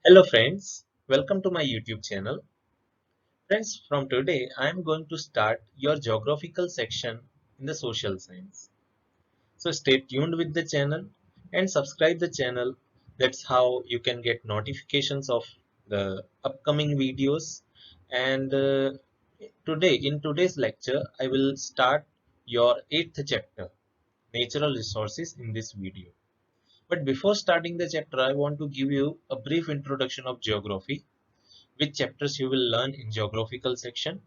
Hello friends, welcome to my YouTube channel. Friends, from today I am going to start your geographical section in the social science. So stay tuned with the channel and subscribe the channel. That's how you can get notifications of the upcoming videos. And in today's lecture I will start your 8th chapter, Natural Resources, in this video. But before starting the chapter, I want to give you a brief introduction of geography, which chapters you will learn in geographical section.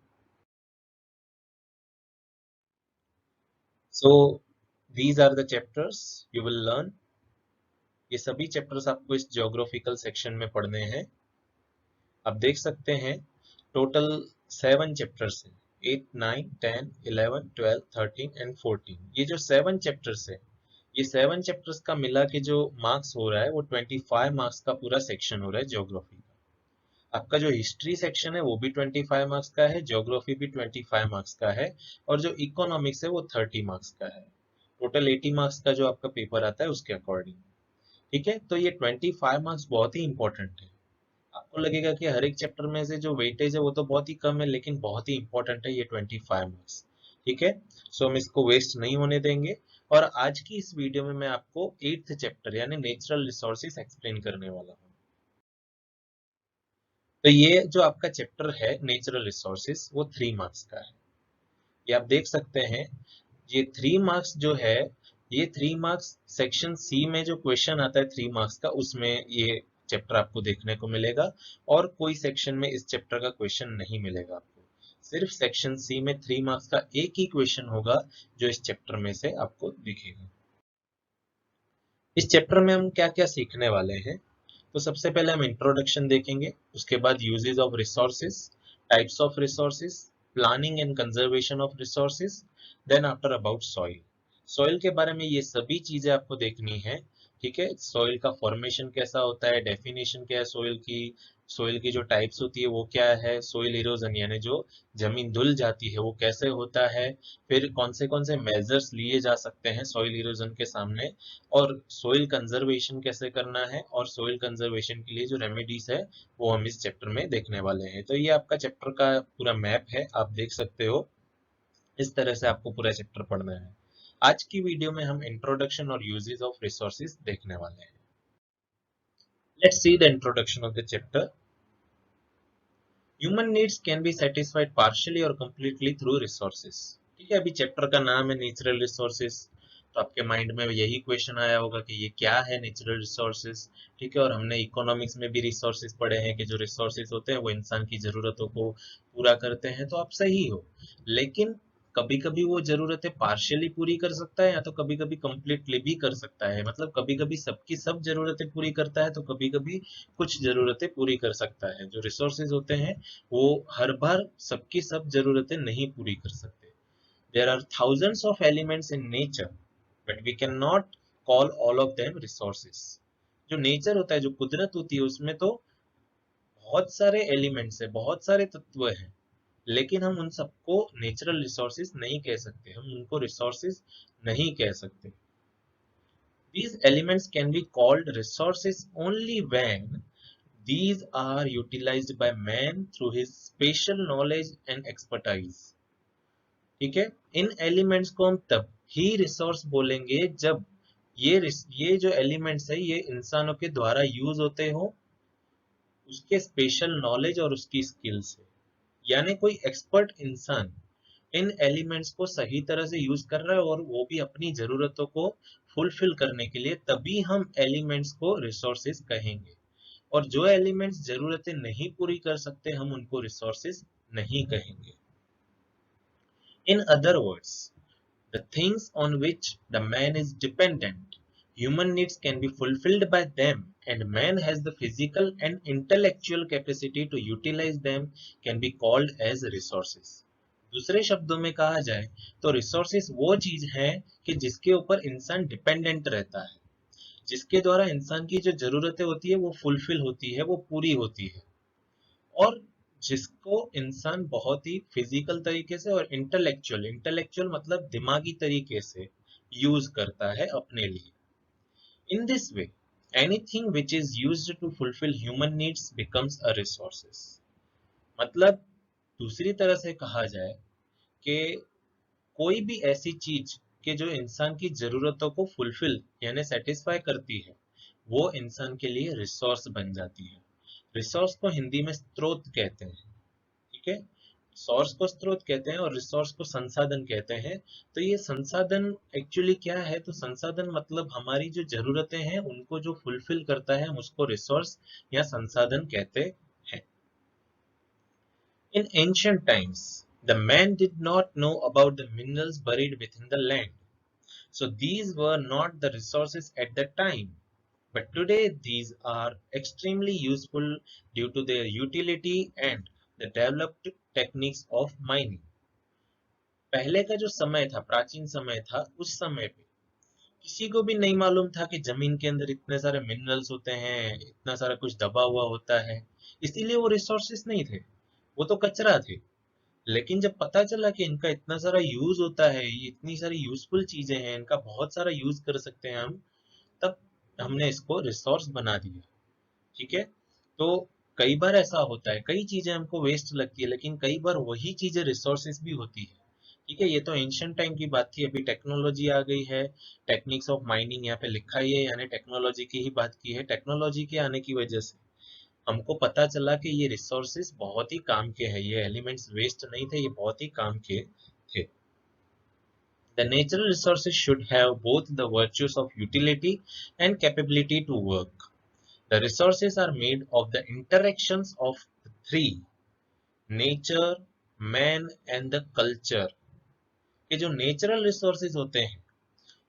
So these are the chapters you will learn. ये सभी chapters आपको इस geographical section में पढ़ने हैं. आप देख सकते हैं टोटल 7 चैप्टर्स हैं. 8, 9, 10, 11, 12, 13 एंड 14. ये जो 7 चैप्टर्स है, ये 7 चैप्टर्स का मिला के जो मार्क्स हो रहा है वो 25 मार्क्स का पूरा सेक्शन हो रहा है ज्योग्राफी का. आपका जो हिस्ट्री सेक्शन है वो भी 25 मार्क्स का है, ज्योग्राफी भी 25 मार्क्स का है, और जो इकोनॉमिक्स है वो 30 मार्क्स का है. टोटल 80 मार्क्स का जो आपका पेपर आता है उसके अकॉर्डिंग. ठीक है, तो ये 25 मार्क्स बहुत ही इंपॉर्टेंट है. आपको लगेगा कि हर एक चैप्टर में से जो वेटेज है वो तो बहुत ही कम है, लेकिन बहुत ही इंपॉर्टेंट है ये 25 मार्क्स. ठीक है, सो हम इसको वेस्ट नहीं होने देंगे. और आज की इस वीडियो में मैं आपको 8th चैप्टर यानी नेचुरल रिसोर्सेज एक्सप्लेन करने वाला हूँ. तो ये जो आपका चैप्टर है नेचुरल रिसोर्सेज वो 3 मार्क्स का है. ये आप देख सकते हैं. ये 3 मार्क्स जो है, ये 3 मार्क्स सेक्शन सी में जो क्वेश्चन आता है 3 मार्क्स का, उसमें ये चैप्टर आपको देखने को मिलेगा. और कोई सेक्शन में इस चैप्टर का क्वेश्चन नहीं मिलेगा आपको. सिर्फ सेक्शन सी में 3 मार्क्स का एक ही क्वेश्चन होगा जो इस चैप्टर में से आपको दिखेगा. इस चैप्टर में हम क्या क्या सीखने वाले हैं. तो सबसे पहले हम इंट्रोडक्शन देखेंगे, उसके बाद uses of resources, types of resources, planning and conservation of resources, then after about soil. Soil के बारे में ये सभी चीजें आपको देखनी है. ठीक है, सॉइल का फॉर्मेशन कैसा होता है, डेफिनेशन क्या है सॉइल की जो टाइप्स होती है वो क्या है, सॉइल इरोजन यानी जो जमीन धुल जाती है वो कैसे होता है, फिर कौन से मेजर्स लिए जा सकते हैं सॉइल इरोजन के सामने, और सोइल कंजर्वेशन कैसे करना है, और सोइल कंजर्वेशन के लिए जो रेमेडीज है वो हम इस चैप्टर में देखने वाले हैं. तो ये आपका चैप्टर का पूरा मैप है, आप देख सकते हो. इस तरह से आपको पूरा चैप्टर पढ़ना है. आज की वीडियो में हम इंट्रोडक्शन और यूजेस ऑफ रिसोर्सेज देखने वाले हैं. Let's see the introduction of the chapter. Human needs can be satisfied partially और कंप्लीटली थ्रू रिसोर्सेज. ठीक है, अभी चैप्टर का नाम है नेचुरल रिसोर्सेज, तो आपके माइंड में यही क्वेश्चन आया होगा कि ये क्या है नेचुरल रिसोर्सेज. ठीक है, और हमने इकोनॉमिक्स में भी रिसोर्सेज पढ़े हैं कि जो रिसोर्सेज होते हैं वो इंसान की जरूरतों को पूरा करते हैं, तो आप सही हो. लेकिन कभी कभी वो जरूरतें पार्शियली पूरी कर सकता है, या तो कभी कभी कंप्लीटली भी कर सकता है. मतलब कभी कभी सबकी सब जरूरतें पूरी करता है, तो कभी कभी कुछ जरूरतें पूरी कर सकता है. जो रिसोर्सेज होते हैं वो हर बार सबकी सब जरूरतें नहीं पूरी कर सकते. There are thousands of elements in nature, but we cannot call all of them resources. जो नेचर होता है, जो कुदरत होती है, उसमें तो बहुत सारे एलिमेंट्स है, बहुत सारे तत्व हैं, लेकिन हम उन सबको नेचुरल रिसोर्सेज नहीं कह सकते, हम उनको रिसोर्सेज नहीं कह सकते. These elements can be called resources only when these are utilized by man through his spatial knowledge and expertise. ठीक है, इन एलिमेंट्स को हम तब ही रिसोर्स बोलेंगे जब ये जो एलिमेंट्स है ये इंसानों के द्वारा यूज होते हो, उसके स्पेशल नॉलेज और उसकी स्किल से. यानी कोई एक्सपर्ट इंसान इन एलिमेंट्स को सही तरह से यूज कर रहा है और वो भी अपनी जरूरतों को फुलफिल करने के लिए, तभी हम एलिमेंट्स को रिसोर्सेज कहेंगे. और जो एलिमेंट्स जरूरतें नहीं पूरी कर सकते हम उनको रिसोर्सेज नहीं कहेंगे. In other words, the things on which the man is dependent, human needs can be fulfilled by them, and man has the physical and intellectual capacity to utilize them, can be called as resources. दूसरे शब्दों में कहा जाए तो resources वो चीज है कि जिसके ऊपर इंसान डिपेंडेंट रहता है, जिसके द्वारा इंसान की जो जरूरतें होती है वो फुलफिल होती है, वो पूरी होती है, और जिसको इंसान बहुत ही फिजिकल तरीके से और इंटेलेक्चुअल मतलब दिमागी तरीके से यूज करता है अपने लिए. In this way anything which is used to fulfil human needs becomes a resources. मतलब दूसरी तरह से कहा जाए कि कोई भी ऐसी चीज कि जो इंसान की जरूरतों को फुलफिल यानी सेटिस्फाई करती है, वो इंसान के लिए रिसोर्स बन जाती है। रिसोर्स को हिंदी में स्रोत कहते हैं, ठीक है। सोर्स को स्रोत कहते हैं और रिसोर्स को संसाधन कहते हैं। तो ये संसाधन एक्चुअली क्या है? तो संसाधन मतलब हमारी जो जरूरतें हैं उनको जो फुलफिल करता है, हम उसको रिसोर्स या संसाधन कहते हैं। In ancient times, the man did not know about the minerals buried within the land. So these were not the resources at the time. But today these are extremely useful due to their utility and the developed techniques of mining. पहले का जो समय था, प्राचीन समय था, उस समय पे किसी को भी नहीं मालूम था कि जमीन के अंदर इतने सारे मिनरल्स होते हैं, इतना सारा कुछ दबा हुआ होता है। इसीलिए वो रिसोर्सेस नहीं थे, वो तो कचरा थे। लेकिन जब पता चला कि इनका इतना सारा यूज होता है, ये इतनी सारी यूजफुल चीजें हैं, इनका बहुत सारा यूज कर सकते हैं हम, तब हमने इसको रिसोर्स बना दिया, ठीक है। तो कई बार ऐसा होता है, कई चीजें हमको वेस्ट लगती है, लेकिन कई बार वही चीजें रिसोर्सेस भी होती है, ठीक है। ये तो एंशियंट टाइम की बात थी, अभी टेक्नोलॉजी आ गई है। टेक्निक्स ऑफ माइनिंग यहाँ पे लिखा ही है, यानी टेक्नोलॉजी की ही बात की है। टेक्नोलॉजी के आने की वजह से हमको पता चला कि ये रिसोर्सेस बहुत ही काम के हैं, ये एलिमेंट्स वेस्ट नहीं थे, ये बहुत ही काम के थे। The natural resources should have both the virtues of utility and capability to work. The resources are made of the interactions of the three: nature, man and the culture। ये जो natural resources होते हैं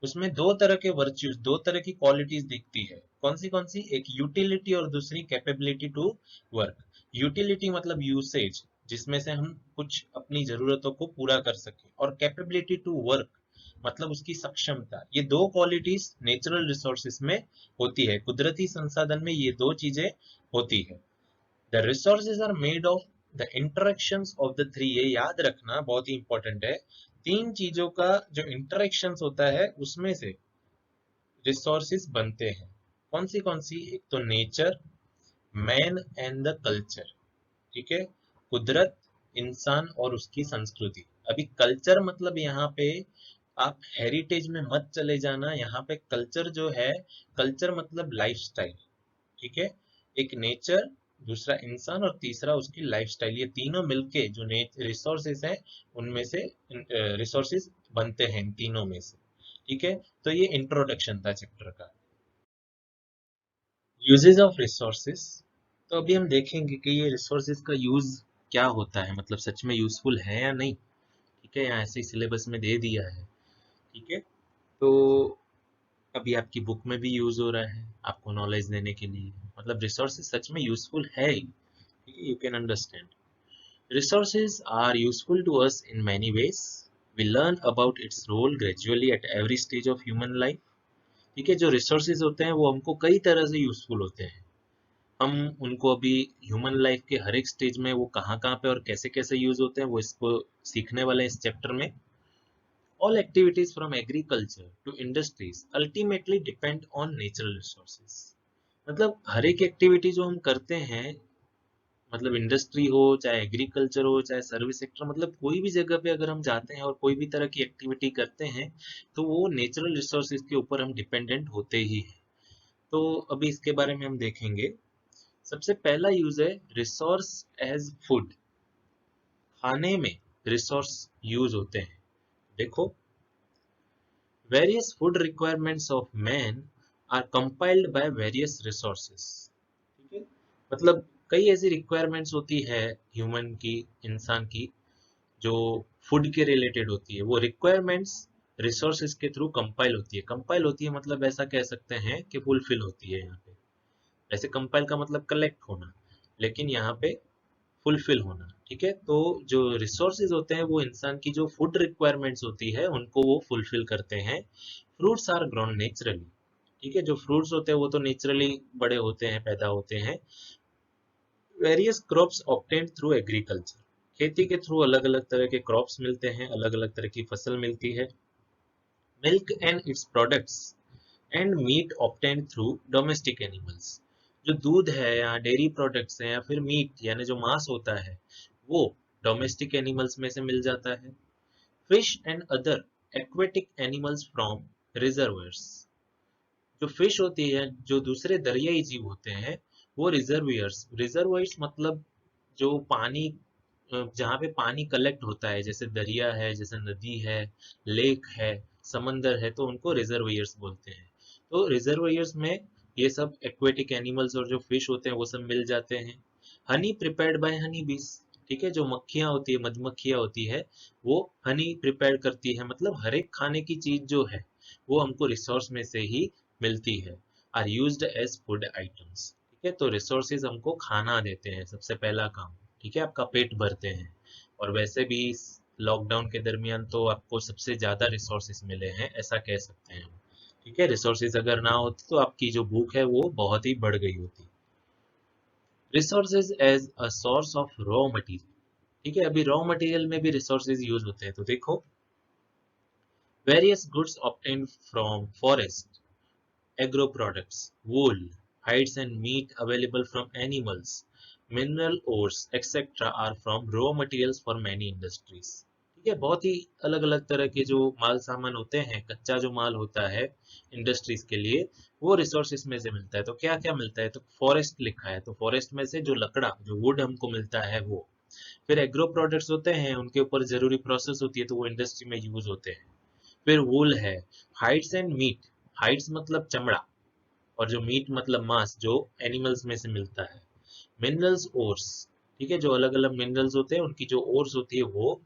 उसमें दो तरह के virtues, दो तरह की क्वालिटीज दिखती है। कौन सी? एक यूटिलिटी और दूसरी कैपेबिलिटी टू वर्क। यूटिलिटी मतलब यूसेज, जिसमें से हम कुछ अपनी जरूरतों को पूरा कर सके, और कैपेबिलिटी टू वर्क मतलब उसकी सक्षमता। ये दो क्वालिटीज नेचुरल रिसोर्सेज में होती है, कुदरती संसाधन में ये दो चीजें होती है। The resources are made of the interactions of the three. ये याद रखना बहुत ही इंपॉर्टेंट है, तीन चीजों का जो इंटरेक्शंस होता है उसमें से रिसोर्सेज बनते हैं। कौन सी? एक तो nature, man and the culture, ठीक है। कुदरत, इंसान और उसकी संस्कृति। अभी कल्चर मतलब यहाँ पे आप हेरिटेज में मत चले जाना, यहाँ पे कल्चर जो है, कल्चर मतलब लाइफस्टाइल, ठीक है। एक नेचर, दूसरा इंसान और तीसरा उसकी लाइफस्टाइल, ये तीनों मिलके जो रिसोर्सेज हैं उनमें से रिसोर्सेज बनते हैं, इन तीनों में से, ठीक है। तो ये इंट्रोडक्शन था चैप्टर का। Uses of resources. तो अभी हम देखेंगे कि ये रिसोर्सेज का यूज क्या होता है, मतलब सच में यूजफुल है या नहीं, ठीक है। यहाँ ऐसे ही सिलेबस में दे दिया है, ठीक है। तो अभी आपकी बुक में भी यूज हो रहा है आपको नॉलेज देने के लिए, मतलब रिसोर्सेज सच में यूजफुल है ही, ठीक है। You can understand resources are useful to us in many ways. We learn about its role gradually at every stage of human life, ठीक है। जो रिसोर्सेज होते हैं वो हमको कई तरह से यूजफुल होते हैं। हम उनको अभी ह्यूमन लाइफ के हर एक स्टेज में वो कहाँ कहाँ पे और कैसे कैसे यूज होते हैं वो इसको सीखने वाले इस चैप्टर में। All activities from agriculture to industries ultimately depend on natural resources। मतलब हर एक एक्टिविटी जो हम करते हैं, मतलब इंडस्ट्री हो, चाहे एग्रीकल्चर हो, चाहे सर्विस सेक्टर, मतलब कोई भी जगह पे अगर हम जाते हैं और कोई भी तरह की एक्टिविटी करते हैं तो वो नेचुरल रिसोर्सेज के ऊपर हम डिपेंडेंट होते ही हैं। तो अभी इसके बारे में हम देखेंगे। सबसे पहला यूज है रिसोर्स एज फूड। खाने में रिसोर्स यूज होते हैं। देखो, various food requirements of man are compiled by various resources, ठीक है। मतलब कई ऐसी रिक्वायरमेंट्स होती है ह्यूमन की, इंसान की, जो फूड के रिलेटेड होती है। वो रिक्वायरमेंट्स रिसोर्सेज के थ्रू कंपाइल होती है। कंपाइल होती है मतलब ऐसा कह सकते हैं कि फुलफिल होती है यहाँ पे। ऐसे कंपाइल का मतलब कलेक्ट होना, लेकिन यहाँ पे फुलफिल होना, ठीक है। तो जो रिसोर्सेज होते हैं वो इंसान की जो फूड रिक्वायरमेंट्स होती है उनको वो फुलफिल करते हैं। फ्रूट्स आर ग्रोन नेचुरली, ठीक है। जो फ्रूट्स होते हैं वो तो नेचुरली बड़े होते हैं, पैदा होते हैं। Various crops obtained through agriculture, खेती के थ्रू अलग अलग तरह के क्रॉप्स मिलते हैं, अलग अलग तरह की फसल मिलती है। Milk and its products and meat obtained through domestic animals. जो दूध है या डेयरी प्रोडक्ट्स हैं या फिर मीट यानी जो मांस होता है वो डोमेस्टिक एनिमल्स में से मिल जाता है। Fish and other aquatic animals from reservoirs. जो फिश होती है, जो दूसरे दरियाई जीव होते हैं, वो रिजर्वियर्स, रिजर्वायर्स मतलब जो पानी जहाँ पे पानी कलेक्ट होता है, जैसे दरिया है, जैसे नदी है, लेक है, समंदर है, तो उनको रिजर्वियर्स बोलते हैं। तो रिजर्वियर्स में ये सब एक्वेटिक एनिमल्स और जो फिश होते हैं वो सब मिल जाते हैं। हनी प्रिपेयर्ड बाय हनी बीस। ठीक है, जो मक्खियां होती है, मधुमक्खियां होती है, वो हनी प्रिपेयर करती है, मतलब हर एक खाने की चीज जो है वो हमको रिसोर्स में से ही मिलती है। Are used as food items. ठीक है, तो रिसोर्सेज हमको खाना देते हैं, सबसे पहला काम। ठीक है, आपका पेट भरते हैं। और वैसे भी लॉकडाउन के दरमियान तो आपको सबसे ज्यादा रिसोर्सेज मिले हैं, ऐसा कह सकते हैं हम। ठीक है, रिसोर्सेज अगर ना होती तो आपकी जो भूख है वो बहुत ही बढ़ गई होती। Resources as a source of raw material. ठीक है, अभी रॉ मटेरियल में भी रिसोर्सेज यूज होते हैं, तो देखो, various goods obtained from forest, agro products, wool, hides and meat available from animals, mineral ores, etc. are from raw materials for many industries. ठीक है, बहुत ही अलग अलग तरह के जो माल सामान होते हैं, कच्चा जो माल होता है इंडस्ट्रीज के लिए, वो रिसोर्सेज में से मिलता है। तो क्या क्या मिलता है, तो फॉरेस्ट लिखा है, तो फॉरेस्ट में से जो लकड़ा, जो वुड हमको मिलता है वो। फिर एग्रो प्रोडक्ट्स होते हैं, उनके ऊपर जरूरी प्रोसेस होती है, तो वो इंडस्ट्री में यूज होते हैं। फिर वूल है। हाइड्स एंड मीट, हाइड्स मतलब चमड़ा, और जो मीट मतलब मांस, जो एनिमल्स में से मिलता है। मिनरल्स ओर्स, ठीक है, जो अलग अलग मिनरल्स होते हैं उनकी जो ओर्स होती है वो,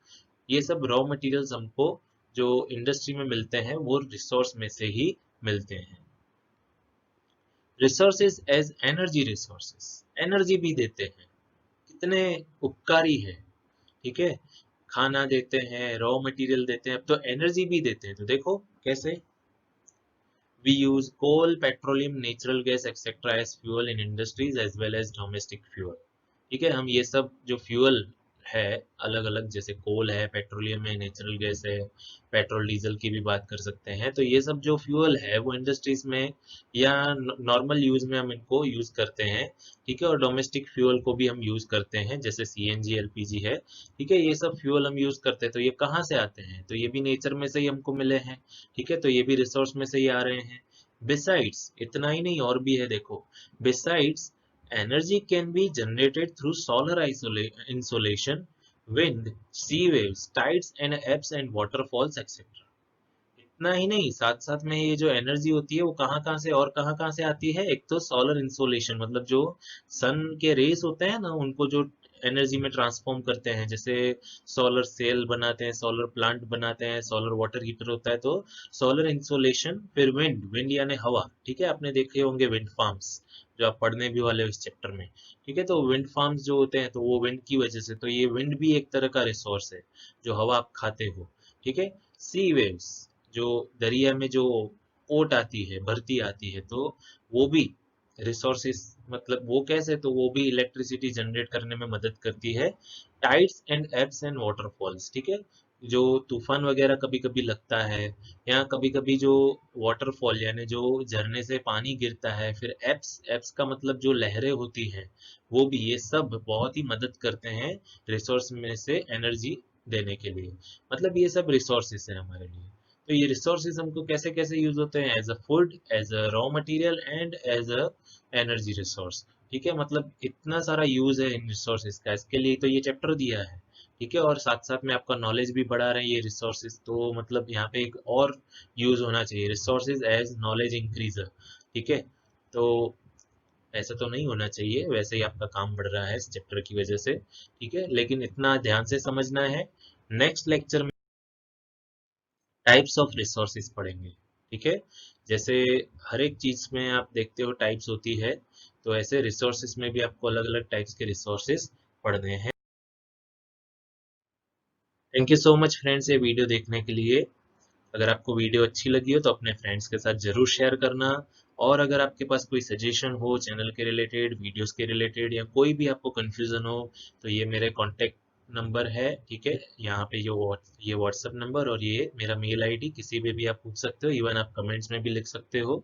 ये सब रॉ मटेरियल्स हमको जो इंडस्ट्री में मिलते हैं वो रिसोर्स में से ही मिलते हैं। Resources as energy resources, energy भी देते हैं, कितने उपकारी है। ठीक है, खाना देते हैं, रॉ मटेरियल देते हैं, अब तो एनर्जी भी देते हैं, तो देखो कैसे। We use coal, petroleum, natural gas, etc. as fuel in industries as well as domestic fuel. ठीक है, हम ये सब जो फ्यूल है अलग अलग, जैसे कोल है, पेट्रोलियम है, नेचुरल गैस है, पेट्रोल डीजल की भी बात कर सकते हैं, तो ये सब जो फ्यूल है वो इंडस्ट्रीज में या नॉर्मल यूज में हम इनको यूज करते हैं। ठीक है, और डोमेस्टिक फ्यूल को भी हम यूज करते हैं, जैसे सीएनजी, एलपीजी है। ठीक है, ये सब फ्यूल हम यूज करते हैं, तो ये कहाँ से आते हैं, तो ये भी नेचर में से ही हमको मिले हैं। ठीक है, तो ये भी रिसोर्स में से ही आ रहे हैं। बिसाइड्स, इतना ही नहीं और भी है, देखो। Besides, energy can be generated through solar insolation, wind, sea waves, tides and ebbs and waterfalls etc. इतना ही नहीं, साथ साथ में ये जो एनर्जी होती है वो कहाँ कहाँ से और कहाँ कहाँ से आती है। एक तो सोलर इंसोलेशन, मतलब जो सन के रेस होते हैं ना, उनको जो एनर्जी में ट्रांसफॉर्म करते हैं, जैसे सोलर सेल बनाते हैं, सोलर प्लांट बनाते हैं, सोलर वाटर हीटर होता है, तो सोलर इंसोलेशन। फिर विंड, विंड यानी हवा। ठीक है, आपने देखे होंगे विंड फार्म्स, जो आप पढ़ने भी वाले हो इस चैप्टर में। ठीक है, तो विंड फार्म्स जो होते हैं तो वो विंड की वजह से, तो ये विंड भी एक तरह का रिसोर्स है, जो हवा आप खाते हो। ठीक है, सी वेव्स, जो दरिया में जो ओट आती है, भरती आती है, तो वो भी रिसोर्सेस, मतलब वो कैसे, तो वो भी इलेक्ट्रिसिटी जनरेट करने में मदद करती है। Tides and abs and waterfalls, ठीक है, जो तूफान वगैरह कभी कभी लगता है, या कभी कभी जो वाटरफॉल यानी जो झरने से पानी गिरता है, फिर एप्स, एप्स का मतलब जो लहरें होती हैं, वो भी, ये सब बहुत ही मदद करते हैं रिसोर्स में से एनर्जी देने के लिए। मतलब ये सब रिसोर्सेस है हमारे लिए। तो ये रिसोर्सेज हमको कैसे कैसे यूज होते हैं, as a food, as a raw material and as a energy resource. ठीक है, मतलब इतना सारा यूज है इन रिसोर्सेज का, इसके लिए तो ये चैप्टर दिया है। ठीक है, और साथ साथ में आपका नॉलेज भी बढ़ा रहे हैं ये रिसोर्सेज, तो मतलब यहाँ पे एक और यूज होना चाहिए, रिसोर्सेज एज नॉलेज इंक्रीजर। ठीक है, तो ऐसा तो नहीं होना चाहिए, वैसे ही आपका काम बढ़ रहा है इस चैप्टर की वजह से। ठीक है, लेकिन इतना ध्यान से समझना है। नेक्स्ट लेक्चर में टाइप्स ऑफ रिसोर्सेज पढ़ेंगे। ठीक है, जैसे हर एक चीज में आप देखते हो टाइप्स होती है, तो ऐसे रिसोर्सेज में भी आपको अलग अलग टाइप्स के रिसोर्सेज पढ़ने हैं। Thank you so much friends ये वीडियो देखने के लिए। अगर आपको वीडियो अच्छी लगी हो तो अपने फ्रेंड्स के साथ जरूर शेयर करना। और अगर आपके पास कोई सजेशन हो चैनल के रिलेटेड, वीडियोस के रिलेटेड, या कोई भी आपको कंफ्यूजन हो, तो ये मेरे कॉन्टेक्ट नंबर है, ठीक है, यहाँ पे ये व्हाट्सएप नंबर और ये मेरा मेल आईडी, किसी पे भी आप पूछ सकते हो, इवन आप कमेंट्स में भी लिख सकते हो।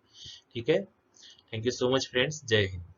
ठीक है, thank you so much friends, जय हिंद।